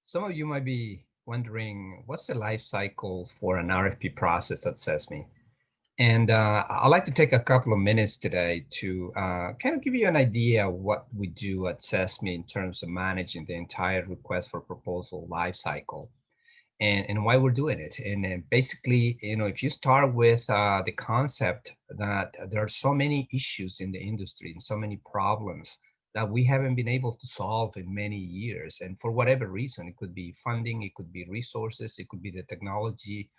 Some of you might be wondering, what's the life cycle for an RFP process at CESMII? And I'd like to take a couple of minutes today to kind of give you an idea of what we do at CESMII in terms of managing the entire request for proposal life cycle and why we're doing it. And basically, if you start with the concept that there are so many issues in the industry and so many problems that we haven't been able to solve in many years. And for whatever reason, it could be funding, it could be resources, it could be the technology,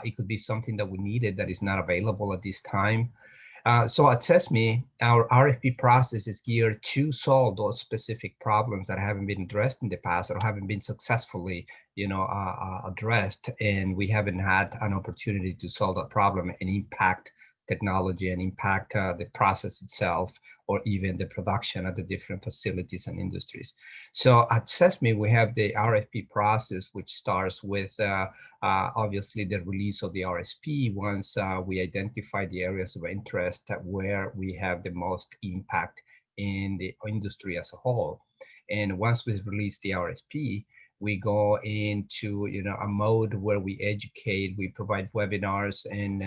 it could be something that we needed that is not available at this time. So at CESMII, our RFP process is geared to solve those specific problems that haven't been addressed in the past or haven't been successfully, addressed, and we haven't had an opportunity to solve that problem and impact technology and impact the process itself, or even the production at the different facilities and industries. So at CESMII, we have the RFP process, which starts with obviously the release of the RFP. Once we identify the areas of interest where we have the most impact in the industry as a whole. And once we release the RFP, we go into a mode where we educate, we provide webinars and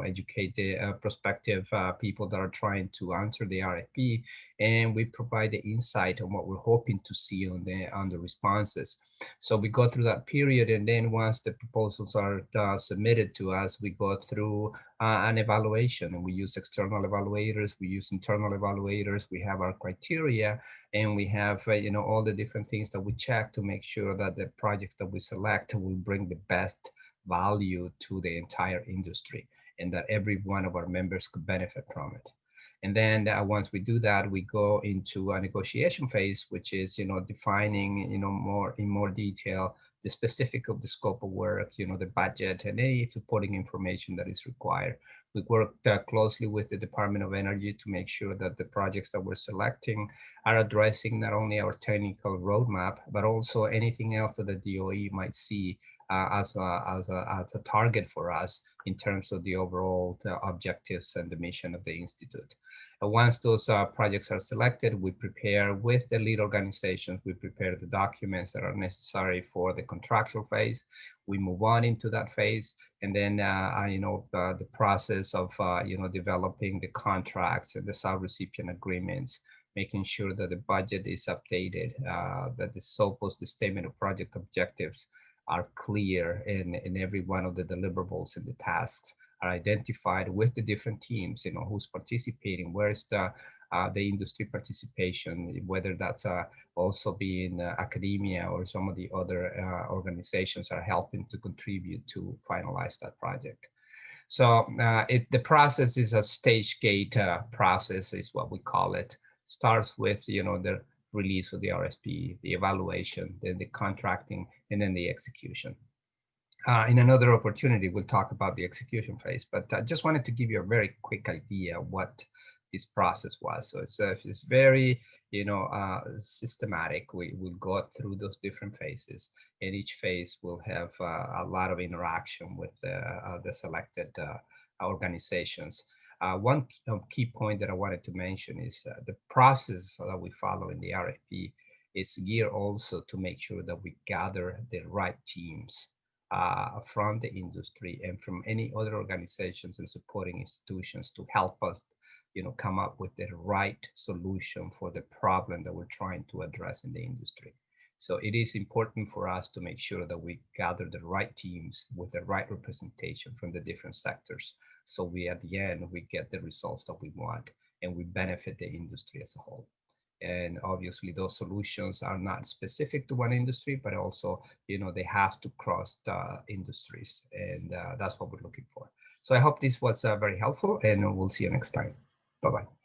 educate the prospective people that are trying to answer the RFP, and we provide the insight on what we're hoping to see on the responses. So we go through that period, and then once the proposals are submitted to us, we go through an evaluation, and we use external evaluators, we use internal evaluators, we have our criteria, and we have all the different things that we check to make sure that the projects that we select will bring the best value to the entire industry and that every one of our members could benefit from it. And then once we do that, we go into a negotiation phase, which is defining in more detail the specific of the scope of work, the budget, and any supporting information that is required. We worked closely with the Department of Energy to make sure that the projects that we're selecting are addressing not only our technical roadmap, but also anything else that the DOE might see as a target for us in terms of the overall objectives and the mission of the Institute. Once those projects are selected, we prepare with the lead organizations, we prepare the documents that are necessary for the contractual phase. We move on into that phase, and then the process of developing the contracts and the sub-recipient agreements, making sure that the budget is updated, that the so-called statement of project objectives are clear, and every one of the deliverables and the tasks are identified with the different teams, who's participating, where's the industry participation, whether that's also being academia or some of the other organizations are helping to contribute to finalize that project. So the process is a stage gate process, is what we call it. Starts with the release of the RFP, the evaluation, then the contracting, and then the execution. In another opportunity, we'll talk about the execution phase, but I just wanted to give you a very quick idea of what this process was. So it's very, systematic. We will go through those different phases, and each phase will have a lot of interaction with the selected organizations. One key point that I wanted to mention is the process that we follow in the RFP is geared also to make sure that we gather the right teams from the industry and from any other organizations and supporting institutions to help us, come up with the right solution for the problem that we're trying to address in the industry. So it is important for us to make sure that we gather the right teams with the right representation from the different sectors. So we, at the end, we get the results that we want and we benefit the industry as a whole. And obviously those solutions are not specific to one industry, but also, they have to cross the industries, and that's what we're looking for. So I hope this was very helpful, and we'll see you next time. Bye-bye.